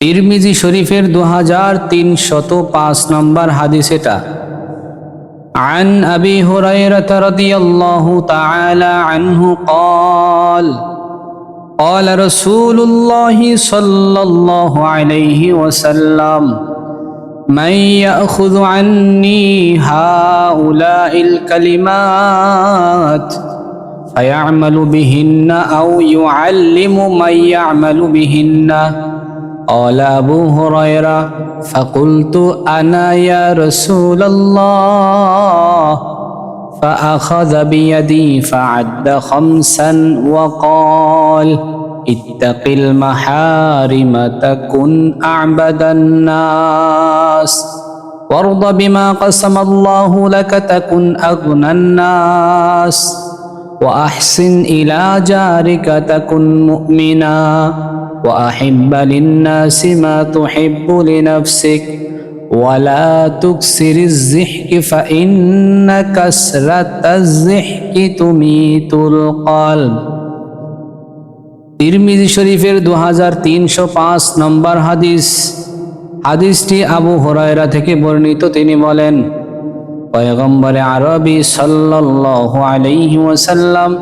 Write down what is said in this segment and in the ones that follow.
তিরমিজি শরীফের 2305 নম্বর হাদিস এটা। عن أبي هريرة رضي الله تعالى عنه قال قال رسول الله صلى الله عليه وسلم من يأخذ عني هؤلاء الكلمات فيعمل بهن أو يعلم من يعمل بهن قال أبو هريرة فقلت أنا يا رسول الله فأخذ بيدي فعد 5 وقال اتق المحارم تكن أعبد الناس وارض بما قسم الله لك تكن أغنى الناس وأحسن إلى جارك تكن مؤمنا وأحب للناس ما تحب لنفسك ولا تكسر الضحك فإن كسرة الضحك تميت القلب। তিরমিজি শরীফের 2305 নম্বর হাদিস। হাদিসটি আবু হুরায়রা থেকে বর্ণিত। তিনি বলেন, পয়গম্বরে আরবি সাল্লাল্লাহু আলাইহি ওয়াসাল্লাম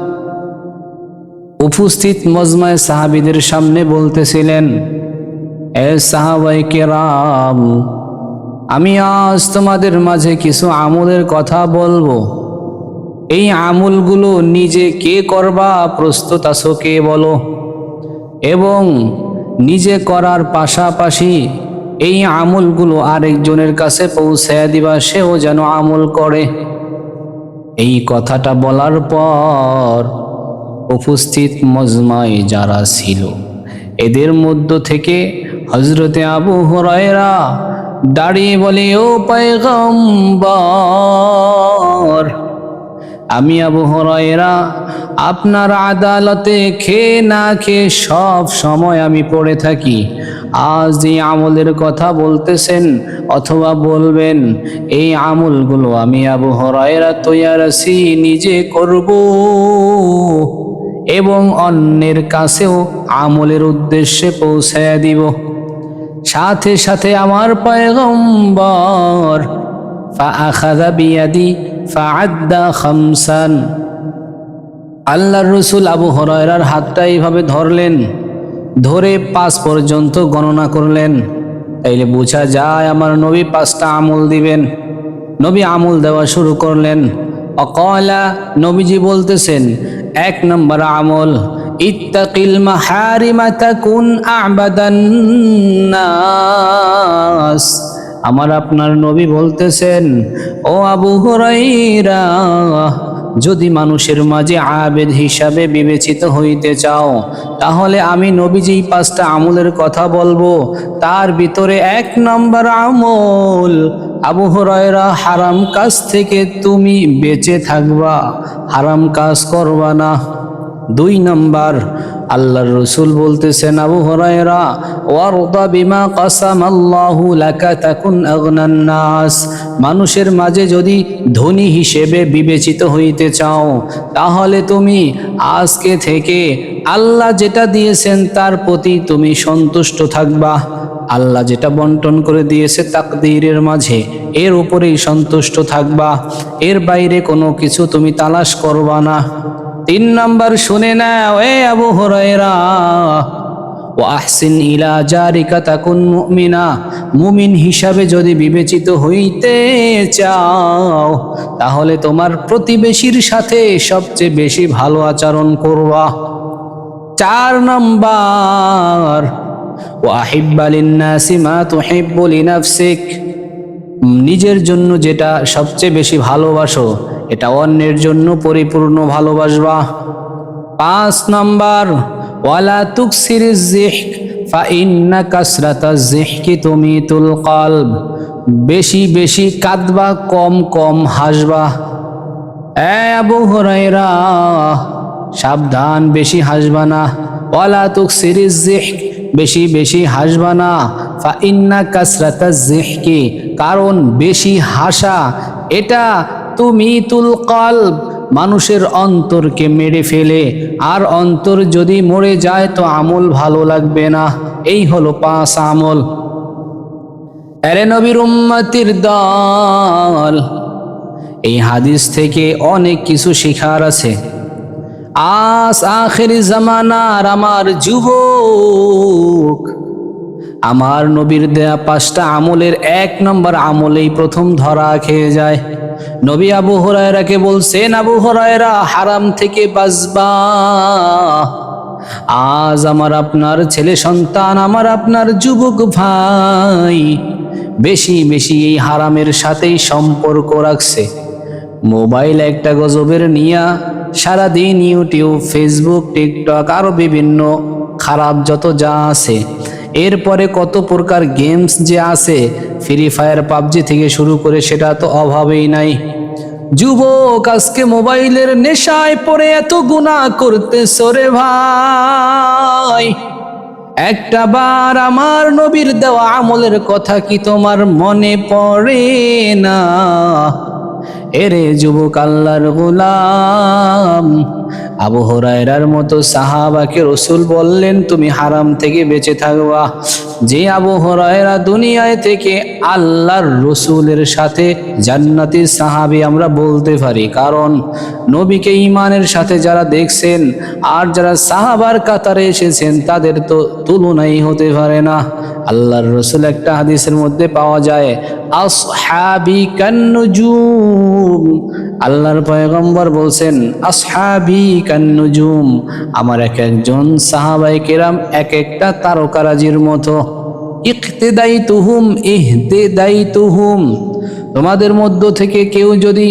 উপস্থিত মজমায়ে সাহাবীদের সামনে বলতেছিলেন, এ সাহাবায়ে কেরাম, আমি আজ তোমাদের মাঝে কিছু আমলের কথা বলবো। এই আমলগুলো নিজে কে করবা প্রস্তুত আছো কে বলো, এবং নিজে করার পাশাপাশি এই আমলগুলো আরেকজনের কাছে পৌঁছায়া দিবা, সেও যেন আমল করে। এই কথাটা বলার পর উপস্থিত মজমায় যারা ছিল এদের মধ্য থেকে হযরতে আবু হুরায়রা দাঁড়িয়ে বলে, ও পয়গম্বর, আমি আবু হুরায়রা আপনার আদালতে খেয়ে না খেয়ে সব সময় আমি পড়ে থাকি। আজ যে আমলের কথা বলতেছেন অথবা বলবেন, এই আমলগুলো আমি আবু হুরায়রা তৈয়ার আছি নিজে করব এবং অন্যের কাছেও আমলের উদ্দেশ্যে পৌঁছায়া দিব। সাথে সাথে আমার পয়গম্বর ফাআখাযা বিয়াদি ফাআদ্দা 5, আল্লাহর রাসূল আবু হুরায়রার হাতটা এইভাবে ধরলেন, ধরে 5 পর্যন্ত গণনা করলেন। তাইলে বোঝা যায় আমার নবী 5টা আমল দিবেন। নবী আমল দেওয়া শুরু করলেন। অকালা, নবীজি বলতেছেন, 1 নম্বর আমল, ইত্তাকিল মাহারিমা তাকুন আ'বাদান নাস। আমার আপনার নবী বলতেছেন, ও আবু হুরায়রা, যদি মানুষের মাঝে আবেদ হিসাবে বিবেচিত হইতে চাও, তাহলে আমি নবীজি 5টা আমলের কথা বলবো। তার ভিতরে 1 নম্বর আমল, আবু হুরায়রা, হারাম কাজ থেকে তুমি বেঁচে থাকবা, হারাম কাজ করবা না। 2 নম্বর, আল্লাহর রাসূল বলতেছেন, আবু হুরায়রা, ওয়ারদা বিমা কাসামাল্লাহু লাকা তাকুন আগনান নাস। মানুষের মাঝে যদি ধনী হিসেবে বিবেচিত হইতে চাও, তাহলে তুমি আজকে থেকে আল্লাহ যেটা দিয়েছেন তার প্রতি তুমি সন্তুষ্ট থাকবা। আল্লাহ যেটা বন্টন করে দিয়েছে তাকদীরের মাঝে, এর উপরেই সন্তুষ্ট থাকবা, এর বাইরে কোনো কিছু তুমি তালাশ করবা না। 3 নম্বর, শুনে নাও এ আবু হুরায়রা, ওয়া আহসিন ইলা জারিকা তাকুন মুমিনা। মুমিন হিসাবে যদি বিবেচিত হইতে চাও, তাহলে তোমার প্রতিবেশীর সাথে সবচেয়ে বেশি ভালো আচরণ করবা। 4 নম্বর, ওয়া আহিব্বা লিন-নাসি মা তুহিব্বু লিনাফসিক। নিজের জন্য যেটা সবচেয়ে বেশি ভালোবাসো, এটা অন্যের জন্য পরিপূর্ণ ভালোবাসবা। 5 নম্বর, ওয়ালা তুকসিরিজ যিহক ফাইন্না কাসরাতাজ যিহকি তুমিতুল কলব। বেশি বেশি কাঁদবা, কম কম হাসবা। এ আবু হুরায়রা, সাবধান, বেশি হাসবা না। ওয়ালা তুকসিরিজ যিহক, বেশি বেশি হাসবা না। ফাইন্না কাসরাতাজ যিহকি, কারণ বেশি হাসা এটা তুমিতুল কলব, মানুষের অন্তরকে মেরে ফেলে, আর অন্তর যদি মরে যায় তো আমল ভালো লাগবে না। এই হলো 5 আমল। আরে নবীর উম্মতির দল, এই হাদিস থেকে অনেক কিছু শেখার আছে। আজ আখেরি জামানার আমার যুবক, আমার নবীর দেয়া 5টা আমলের 1 নম্বর আমলেই প্রথম ধরা খেয়ে যায়। নবী আবু হুরায়রাকে বলছেন, আবু হুরায়রা হারাম থেকে বাঁচবা। আজ আমার আপনার ছেলে সন্তান, আমার আপনার যুবক ভাই বেশি বেশি এই হারামের সাথেই সম্পর্ক রাখছে। মোবাইল একটা গজবের নিয়া সারাদিন ইউটিউব, ফেসবুক, টিকটক আরো বিভিন্ন খারাপ যত যা আছে, এরপরে কত প্রকার গেমস যে আছে, ফ্রি ফায়ার, পাবজি থেকে শুরু করে সেটা তো অভাবেই নাই। যুবক আজকে মোবাইলের নেশায় পড়ে এত গুনাহ করতেছ রে ভাই। একটা বার আমার নবীর দেওয়া আমলের কথা কি তোমার মনে পড়ে না? এরে যুবক আল্লাহর গোলাম, আবু হুরায়রার মতো সাহাবাকে রাসূল বললেন তুমি হারাম থেকে বেঁচে থাকবা। যে আবু হুরায়রা দুনিয়ায় থেকে আল্লাহর রাসূলের সাথে জান্নাতি সাহাবী আমরা বলতে পারি, কারণ নবীকে ঈমানের সাথে যারা দেখছেন আর যারা সাহাবার কাতারে এসেছেন তাদের তো তুলনাই হতে পারে না। আল্লাহর রাসূল একটা হাদিসের মধ্যে পাওয়া যায়, আসহাবি কান্নুজুম, আল্লাহর পয়গম্বর বলছেন আসহাবি কান্নুজুম, আমার এক একজন সাহাবায়ে কেরাম এক একটা তারকারাজির মতো। ইক্তিদাইতুহুম ইহতিদাইতুহুম, তোমাদের মধ্য থেকে কেউ যদি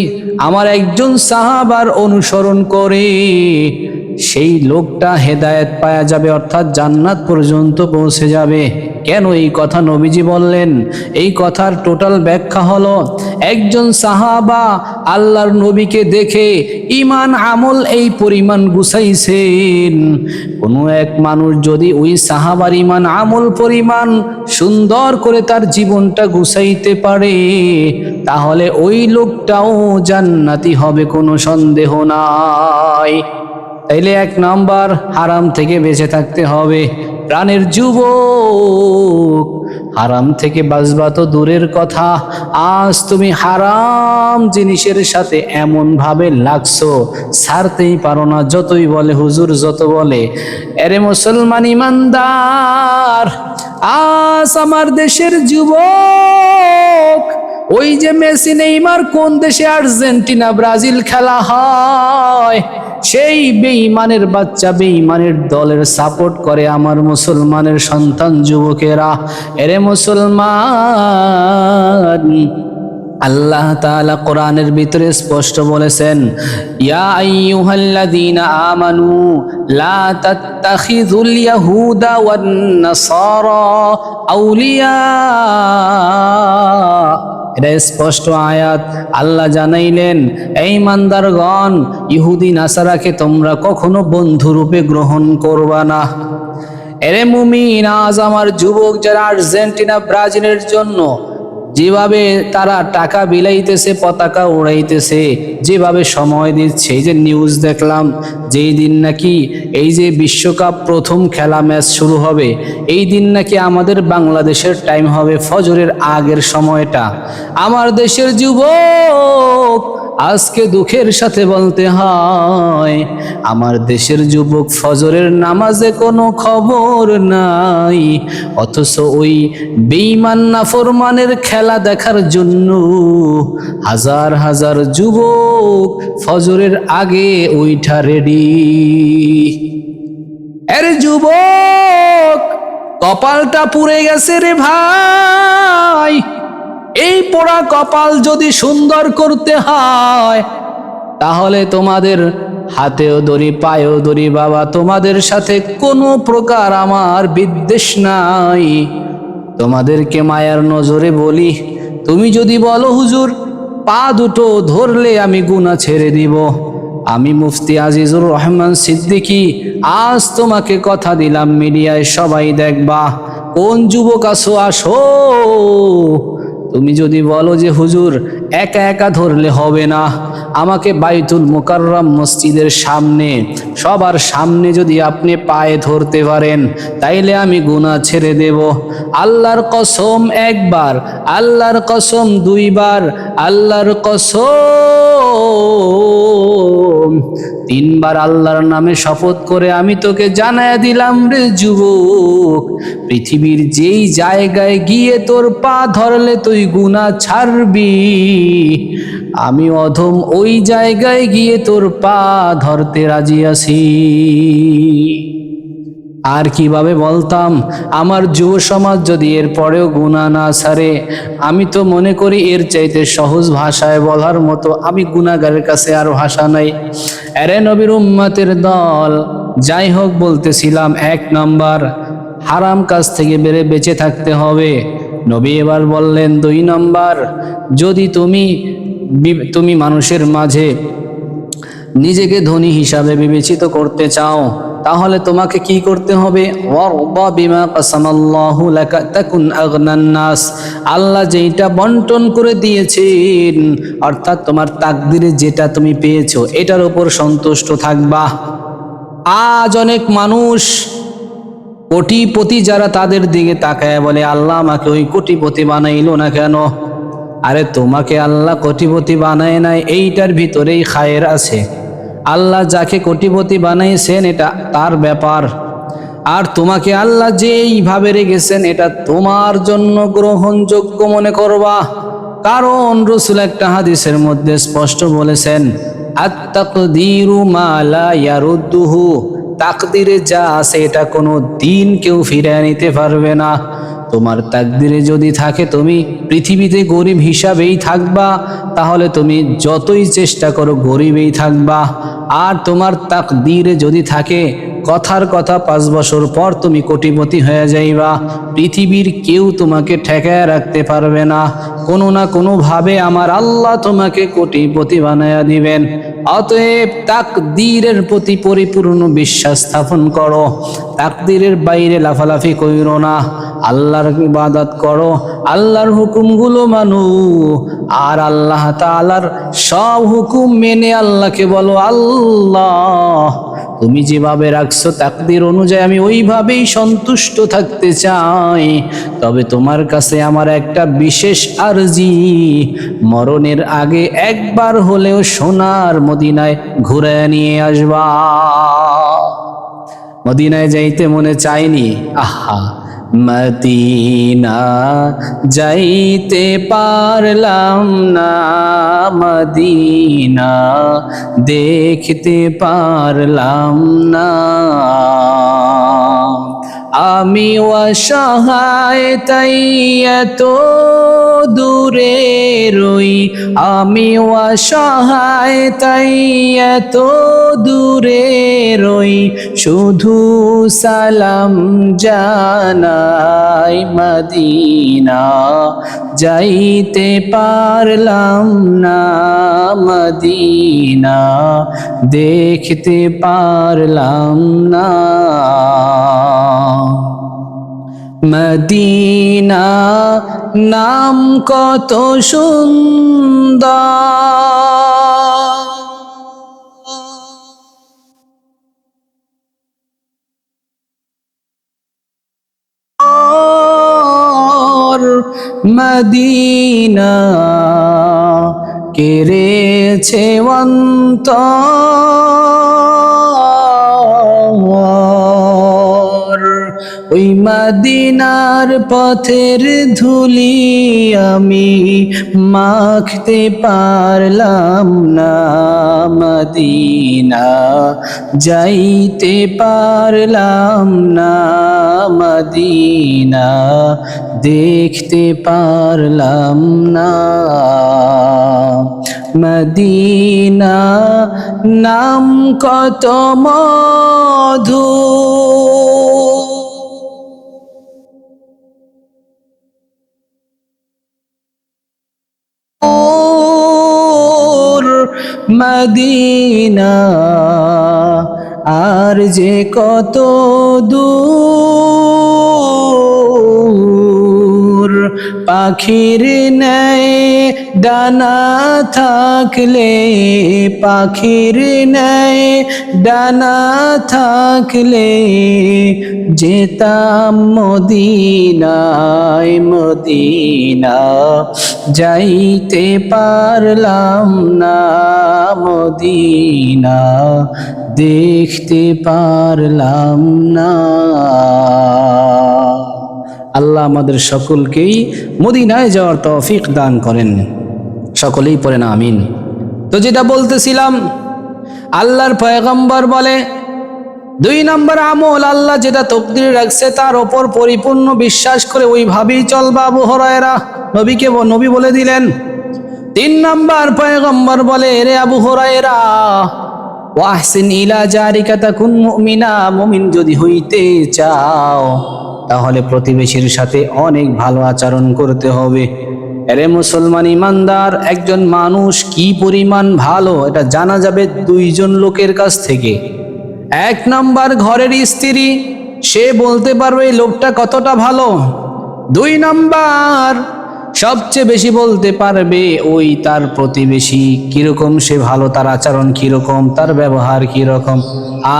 আমার একজন সাহাবার অনুসরণ করে সেই লোকটা হেদায়েত পাওয়া যাবে, অর্থাৎ জান্নাত পর্যন্ত পৌঁছে যাবে। কেন এই কথা নবীজি বললেন? এই কথার টোটাল ব্যাখ্যা হলো, একজন সাহাবা আল্লাহর নবীকে দেখে ঈমান আমল এই পরিমাণ গুছাইছেন। কোনো এক মানুষ যদি ওই সাহাবার ঈমান আমল পরিমাণ সুন্দর করে তার জীবনটা গুছাইতে পারে, তাহলে ওই লোকটাও জান্নাতি হবে, কোনো সন্দেহ নাই। তাইলে 1 নাম্বার হারাম থেকে বেঁচে থাকতে হবে। প্রাণের যুবক, হারাম থেকে বাঁচবা তো দূরের কথা, আজ তুমি হারাম জিনিসের সাথে এমন ভাবে লাগছো ছাড়তেই পারো না। যতই বলে হুজুর, যত বলে। আরে মুসলমান ইমানদার, আজ আমার দেশের যুবক, ওই যে মেসি, নেইমার, কোন দেশে আর্জেন্টিনা, ব্রাজিল খেলা হয়, সেই বেঈমানের বাচ্চা বেঈমানের দলের সাপোর্ট করে আমার মুসলমানের সন্তান যুবকেরা। এরে মুসলমান, আল্লাহ তাআলা কোরআনের ভিতরে স্পষ্ট বলেছেন, ইয়া আইয়ুহাল্লাযীনা আমানু লা তাত্তাখিযুল ইয়াহুদা ওয়ান নাসারা আউলিয়া। এটা স্পষ্ট আয়াত। আল্লাহ জানাইলেন, এই ইমানদারগণ, ইহুদি নাসারাকে তোমরা কখনো বন্ধুরূপে গ্রহণ করবা না। এরে মুমিন, আজ আমার যুবক যারা আর্জেন্টিনা, ব্রাজিলের জন্য যেভাবে তারা টাকা বিলাইতেছে, পতাকা উড়াইতেছে, যেভাবে সময় দিচ্ছে, এই যে নিউজ দেখলাম, যেই দিন নাকি এই যে বিশ্বকাপ প্রথম খেলা ম্যাচ শুরু হবে, এই দিন নাকি আমাদের বাংলাদেশের টাইম হবে ফজরের আগের সময়টা। আমার দেশের যুবক, আজকে দুঃখের সাথে বলতে হয়, আমার দেশের যুবক ফজরের নামাজে কোনো খবর নাই, অথচ ওই বেঈমান নাফরমানের খেলা দেখার জন্য হাজার হাজার যুবক ফজরের আগে ওইটা রেডি। এর যুবক, কপালটা পুড়ে গেছে রে ভাই। এই পোড়া কপাল যদি সুন্দর করতে হয়, তাহলে তোমাদের হাতেও দড়ি, পায়েও দড়ি বাবা, তোমাদের সাথে কোনো প্রকার আমার বিদ্বেষ নাই। তোমাদেরকে মায়ার নজরে বলি, তুমি যদি বলো হুজুর পা দুটো ধরলে আমি গুনাহ ছেড়ে দিব, আমি মুফতি আজিজুর রহমান সিদ্দিকী আজ তোমাকে কথা দিলাম, মিডিয়ায় সবাই দেখবা, কোন যুবক আসো আসো, তুমি যদি বলো যে হুজুর একা একা ধরলে হবে না, আমাকে বাইতুল মুকাররম মসজিদের সামনে সবার সামনে যদি আপনি পায়ে ধরতে পারেন তাইলে আমি গুনাহ ছেড়ে দেব। আল্লাহর কসম একবার, আল্লাহর কসম দুইবার, আল্লাহর কসম তিনবার আল্লাহর নামে শপথ করে আমি তোকে জানায়া দিলাম রে যুবক, পৃথিবীর যেই জায়গায় গিয়ে তোর পা ধরলে তুই গুনাহ ছাড়বি, আমি অধম ওই জায়গায় গিয়ে তোর পা ধরতে রাজি আছি। আর কিভাবে বলতাম আমার যুব সমাজ যদি এর পরেও গুনাহ না ছাড়ে, আমি তো মনে করি এর চাইতে সহজ ভাষায় বলার মতো আমি গুনাহগারের কাছে আর ভাষা নাই। আরে নবীর উম্মতের দল, যাই হোক বলতেছিলাম, এক নাম্বার হারাম কাজ থেকে বেঁচে থাকতে হবে। নবী এবার বললেন দুই নাম্বার, যদি তুমি মানুষের মাঝে নিজেকে ধনী হিসাবে বিবেচিত করতে চাও তাহলে তোমাকে কি করতে হবে? ওয়ারদা বিমা কাসামাল্লাহু লাকা তাকুন আগনান নাস, আল্লাহ যেটা বন্টন করে দিয়েছেন অর্থাৎ তোমার তাকদিরে যেটা তুমি পেয়েছো এটার উপর সন্তুষ্ট থাকবা। আজ অনেক মানুষ কোটিপতি যারা তাদের দিকে তাকায় বলে আল্লাহ আমাকে ওই কোটিপতি বানাইলো না কেন? আরে তোমাকে আল্লাহ কোটিপতি বানায় নাই, এইটার ভিতরেই খায়ের আছে। আল্লাহ যাকে কোটিপতি বানাইছেন এটা তার ব্যাপার, আর তোমাকে আল্লাহ যেইভাবে রেখেছেন এটা তোমার জন্য গ্রহণযোগ্য মনে করবা। কারণ রাসূল একটা হাদিসের মধ্যে স্পষ্ট বলেছেন, আত-তাকদীরু মা লা ইয়ারুদ্দুহু, তাকদিরে যা আছে এটা কোনো দিন কেউ ফিরিয়ে নিতে পারবে না। তোমার তাকদিরে যদি থাকে তুমি পৃথিবীতে গরিব হিসাবেই থাকবা, তাহলে তুমি যতই চেষ্টা করো গরিবই থাকবা। আর তোমার তাকদিরে যদি থাকে কথার কথা 5 বছর পর তুমি কোটিপতি হয়ে যাইবা, পৃথিবীর কেউ তোমাকে ঠেকায় রাখতে পারবে না। কোনো না কোনো ভাবে আমার আল্লাহ তোমাকে কোটিপতি বানায়া দিবেন। অতএব তাকদীরের প্রতি পরিপূর্ণ বিশ্বাস স্থাপন করো, তাকদীরের বাইরে লাফালাফি কইরো না, আল্লাহর ইবাদত করো, আল্লাহর হুকুমগুলো মানো, আর আল্লাহ তাআলার সব হুকুম মেনে আল্লাহকে বলো আল্লাহ তুমি যেভাবে রাখছো তাকদীর অনুযায়ী আমি ওইভাবেই সন্তুষ্ট থাকতে চাই। তবে তোমার কাছে আমার একটা বিশেষ আরজি, মরণের আগে একবার হলেও সোনার মদিনায় ঘুরে নিয়ে আসবা। মদিনায় যাইতে মনে চায়নি? আহা, মদিনা যাইতে পারলাম না, মদিনা দেখতে পারলাম না, আমি অসহায় তাই এত দূরে রই, আমি অসহায় তাই এত দূরে রই, শুধু সালাম জানাই, মদিনা যাইতে পারলাম না, মদিনা দেখতে পারলাম না। মদিনা নাম কত সুন্দর, মদিনা কেড়েছে অন্তর, ওই মদিনার পথের ধুলি আমি মাখতে পারলাম না, মদিনা যাইতে পারলাম না, মদিনা দেখতে পারলাম না। মদিনা নাম কত মধু, মদিনা আর যে কত দূর, পাখির ন্যায় ডানা থাকলে, পাখির ন্যায় ডানা থাকলে যেতাম মদিনায়, মদিনা যাইতে পারলাম না, মদিনা দেখতে পারলাম না। আল্লাহ আমাদের সকলকেই মদিনায় যাওয়ার তৌফিক দান করেন। সকলেই পড়েন আমিন। তো যেটা বলতেছিলাম, আল্লাহর পয়গম্বর বলে 2 নম্বর আমল, আল্লাহ যেটা তকদিরে রাখছে তার ওপর পরিপূর্ণ বিশ্বাস করে ওইভাবেই চলবা। আবু হুরায়রা নবী বলে দিলেন। 3 নম্বর পয়গম্বর বলে, রে আবু হুরায়রা, ওয়াহসিন ইলা জারিকা তাকুন মুমিনা, মুমিন যদি হইতে চাও তাহলে প্রতিবেশীর সাথে অনেক ভালো আচরণ করতে হবে। আরে মুসলমান ইমানদার একজন মানুষ কি পরিমাণ ভালো এটা জানা যাবে 2 জন লোকের কাছ থেকে। 1 নম্বর ঘরের স্ত্রী, সে বলতে পারবে এই লোকটা কতটা ভালো। 2 নম্বর সবচেয়ে বেশি বলতে পারবে ওই তার প্রতিবেশী কিরকম, সে ভালো, তার আচরণ কিরকম, তার ব্যবহার কিরকম।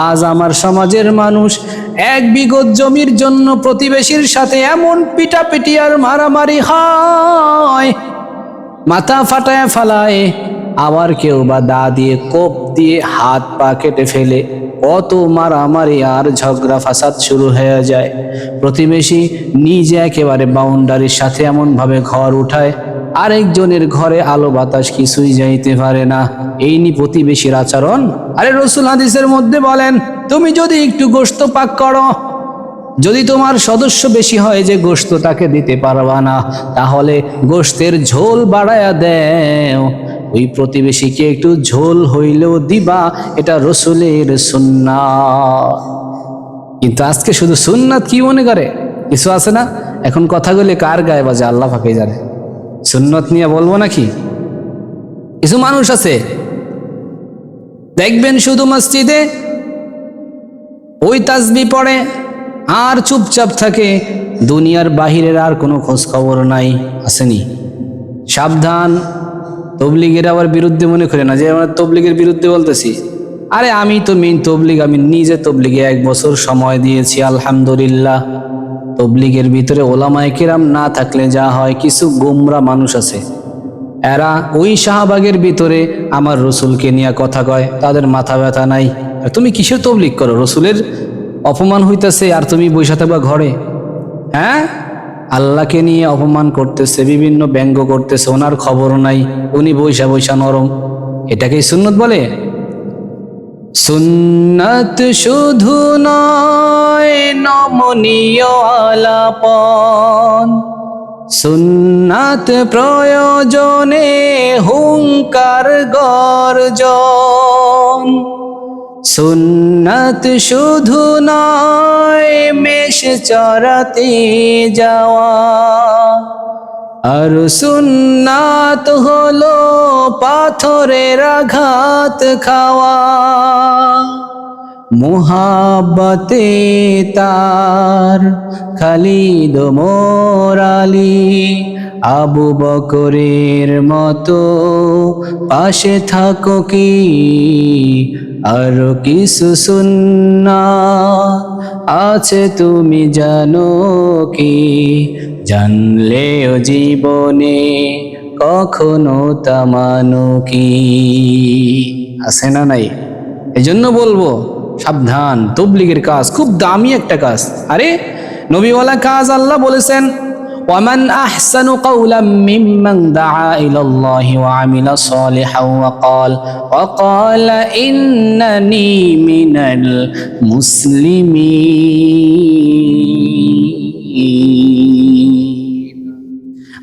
আজ আমার সমাজের মানুষ 1 বিঘত জমির জন্য প্রতিবেশীর সাথে এমন পিটাপিটি আর মারামারি হয়, মাথা ফাটায় ফালায়, আবার কেউ বা দা দিয়ে কোপ দিয়ে হাত পা কেটে ফেলে, কত মারামারি আর ঝগড়া ফাসাদ শুরু হয়ে যায়। প্রতিবেশী নিজে একেবারে বাউন্ডারির সাথে এমন ভাবে ঘর উঠায়, আরেকজনের ঘরে আলো বাতাস কিছুই যাইতে পারে না। এই নি প্রতিবেশীর আচরণ। আরে রাসূল হাদিসের মধ্যে বলেন, তুমি যদি একটু গোশত পাক করো, যদি তোমার সদস্য বেশি হয় যে গোশত তাকে দিতে পারবা না, তাহলে গোশতের ঝোল বাড়ায়া দেও, ওই প্রতিবেশীকে একটু ঝোল হইলেও দিবা, এটা রাসূলের সুন্নাত। কিন্তু আজকে শুধু সুন্নাত কি মনে করে, কিছু আছে না, এখন কথাগুলি কার গায়ে বাজে আল্লাহ পাকেই জানে। সুন্নাত নিয়ে বলবো নাকি? কিছু মানুষ আছে দেখবেন শুধু মসজিদে ওই তাসবিহ পড়ে আর চুপচাপ থাকে, দুনিয়ার বাহিরের আর কোনো খোঁজ খবর নাই। আসেনি? সাবধান, তবলিগের আবার বিরুদ্ধে মনে করে না যে আমরা তবলিগের বিরুদ্ধে বলতেছি। আরে আমি তো মেইন তবলিগ, আমি নিজে তবলিগে 1 বছর সময় দিয়েছি আলহামদুলিল্লাহ। তবলিগের ভিতরে ওলামায়ে কেরাম না থাকলে যা হয়, কিছু গোমরা মানুষ আছে, এরা ওই শাহবাগের ভিতরে আমার রসুলকে নিয়ে কথা কয়, তাদের মাথা ব্যথা নাই। তুমি কিসের তবলিগ করো? রসুলের অপমান হইতেছে আর তুমি বসে থাকবা ঘরে? হ্যাঁ, আল্লাহকে নিয়ে অপমান করতেছে, বিভিন্ন ব্যঙ্গ করতেছে, ওনার খবর নাই, উনি বৈশা বৈশা নরম। এটাকেই সুন্নত বলে? সুন্নাত শুধু নয় নমনীয় আলাপন, সুন্নাত প্রয়োজনে হুঙ্কার গর্জন, সুন্নাত শুধু নয় মেষ চরাতে যাওয়া, আর সুন্নাত হলো পাথরের আঘাত খাওয়া। মুহাব্বতে তার খালিদ ওমর আলী আবু বকরের মতো পাশে থাকো কি, আর কিছু সুন্নাত আছে তুমি জানো কি, জানলেও জীবনে কখনো তা মানো কি। আছে না নাই? এজন্য বলবো সাবধান, তবলিগের কাজ খুব দামি একটা কাজ। আরে নবীওয়ালা কাজ, আল্লাহ বলেছেন ওয়ামান আহসানু কাওলাম মিম্মান দাআ ইলাল্লাহি ওয়া আমিলা সালিহান ওয়া ক্বালা ইন্নানি মিনাল মুসলিমিন।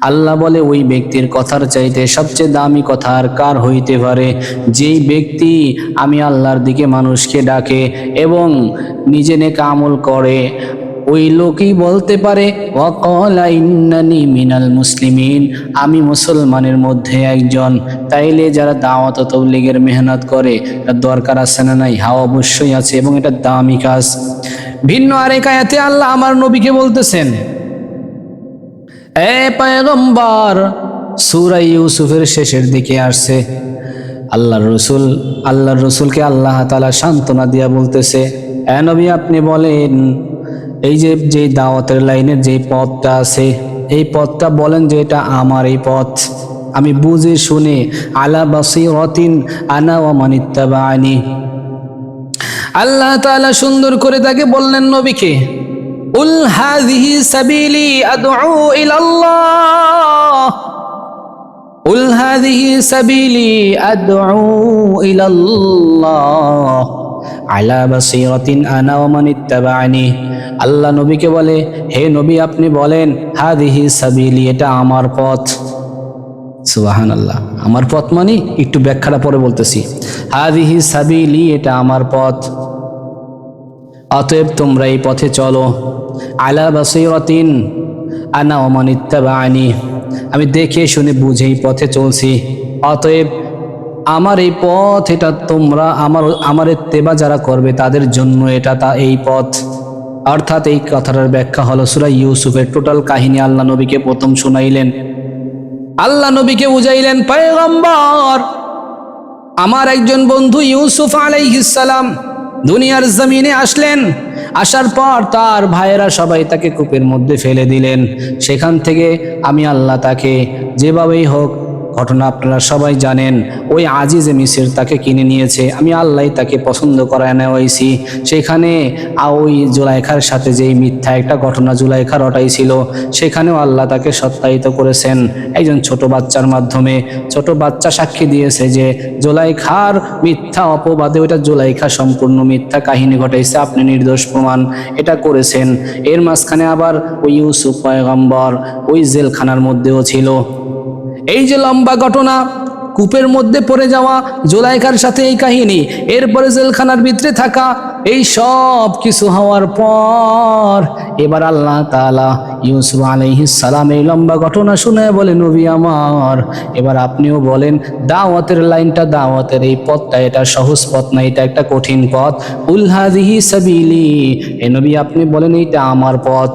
আল্লাহ বলে ওই ব্যক্তির কথার চাইতে সবচেয়ে দামি কথা আর কার হইতে পারে? যেই ব্যক্তি আমি আল্লাহর দিকে মানুষকে ডাকে এবং নিজে নেক আমল করে, ওই লোকই বলতে পারে ওয়াকালা ইন্নানি মিনাল মুসলিমিন, আমি মুসলমানের মধ্যে একজন। তাইলে যারা দাওয়াত ও তাবলীগের মেহনত করে তার দরকার আছে না নাই? হ্যাঁ, অবশ্যই আছে, এবং এটা দামি কাজ। ভিন্ন আরেক আয়াতে আল্লাহ আমার নবীকে বলতেছেন এ পয়গম্বর, সূরা ইউসুফের শেষের দিকে আসছে। আল্লাহর রসুলকে আল্লাহ তাআলা সান্ত্বনা দিয়া বলতেছে, এ নবী আপনি বলেন, এই যে দাওয়াতের লাইনের যে পথটা আছে, এই পথটা বলেন যে এটা আমার এই পথ, আমি বুঝে শুনে আলা বাসীরাতিন আনা ওয়া মানিত্তাবা'আনি। আল্লাহ তাআলা সুন্দর করে তাকে বললেন নবীকে, উল হাযিহি সাবিলি আদউ ইলাল্লাহ, উল হাযিহি সাবিলি আদউ ইলাল্লাহ আলা বাসীরাতিন আনা ওয়া মানিত্তাবা'আনি। আল্লাহ নবীকে বলে, হে নবী আপনি বলেন, হাযিহি সাবিলি, এটা আমার পথ। সুবহানাল্লাহ, আমার পথ মানে একটু ব্যাখ্যাটা পরে বলতেছি। হাযিহি সাবিলি, এটা আমার পথ, অতএব তোমরা এই পথে চলো। আলা বাসীরাতিন আনা ওয়া মানিত্তাবা'আনি, আমি দেখে শুনে বুঝে এই পথে চলছি, অতএব আমার এই পথ, এটা তোমরা আমার ইত্তেবা যারা করবে তাদের জন্য এটা এই পথ। অর্থাৎ এই কথাটার ব্যাখ্যা হলো সূরা ইউসুফের টোটাল কাহিনী আল্লাহ নবীকে প্রথম শুনাইলেন। আল্লাহ নবীকে বুঝাইলেন, পয়গম্বর, আমার একজন বন্ধু ইউসুফ আলাইহিস সালাম দুনিয়ার জমিনে আসলেন, আসার পর তার ভাইয়েরা সবাই তাকে কূপের মধ্যে ফেলে দিলেন। সেখান থেকে আমি আল্লাহ তাকে যেভাবেই হোক, ঘটনা আপনারা সবাই জানেন, ওই আজিজে মিসর তাকে কিনে নিয়েছে, আমি আল্লাহ তাকে পছন্দ করায় নেওয়াইছি। সেখানে ওই জুলাইখার সাথে যেই মিথ্যা একটা ঘটনা জুলাইখা রটাইছিল, সেখানেও আল্লাহ তাকে সত্যায়িত করেছেন একজন ছোট বাচ্চার মাধ্যমে। ছোট বাচ্চা সাক্ষী দিয়েছে যে জুলাইখার মিথ্যা অপবাদে ওইটা জুলাইখা সম্পূর্ণ মিথ্যা কাহিনী ঘটাইছে, আপনি নির্দোষ প্রমাণ এটা করেছেন। এর মাঝখানে আবার ওই ইউসুফ পয়গম্বর ওই জেলখানার মধ্যেও ছিল। এই যে লম্বা ঘটনা, কূপের মধ্যে পড়ে যাওয়া, জুলাইখার সাথে এই কাহিনী, এরপরে জেলখানার ভিতরে থাকা, এই সব কিছু হওয়ার পর এবার আল্লাহ তাআলা ইউসুফ আলাইহিস সালাম এই লম্বা ঘটনা শুনে বলে, নবী আমার, এবার আপনিও বলেন দাওয়াতের লাইনটা, দাওয়াতের এই পথটা, এটা সহজ পথ না, এটা একটা কঠিন পথ। উল হাযিহি সাবিলি, হে নবী আপনি বলেন এইটা আমার পথ।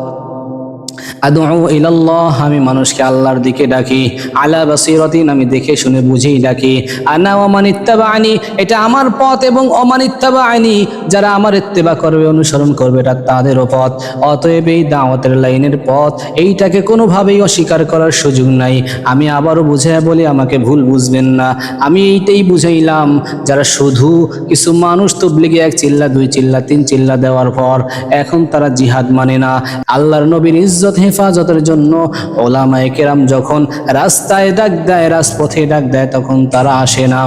আদউ ইলাল্লাহ, আমি মানুষকে আল্লাহর দিকে ডাকি। আলা বাসীরাতিন, আমি দেখে শুনে বুঝেই ডাকি। আনা ওয়া মানিত্তাবা'আনি, এটা আমার পথ, এবং অমানিত্তাবা'আনি, যারা আমার ইত্তেবা করবে, অনুসরণ করবে, এটা তাদেরও পথ। অতএব এই দাওয়াতের লাইনের পথ, এইটাকে কোনোভাবেই অস্বীকার করার সুযোগ নাই। আমি আবারও বুঝাইয়া বলি, আমাকে ভুল বুঝবেন না, আমি এইটাই বুঝাইলাম, যারা শুধু কিছু মানুষ তাবলীগে 1 চিল্লা 2 চিল্লা 3 চিল্লা দেওয়ার পর এখন তারা জিহাদ মানে না, আল্লাহর নবীর ইজ্জত হেফাজতের জন্য ওলামায়ে কেরাম যখন রাস্তায় ডাক দেয়, রাজপথে ডাক দেয়, তখন তারা আসে না।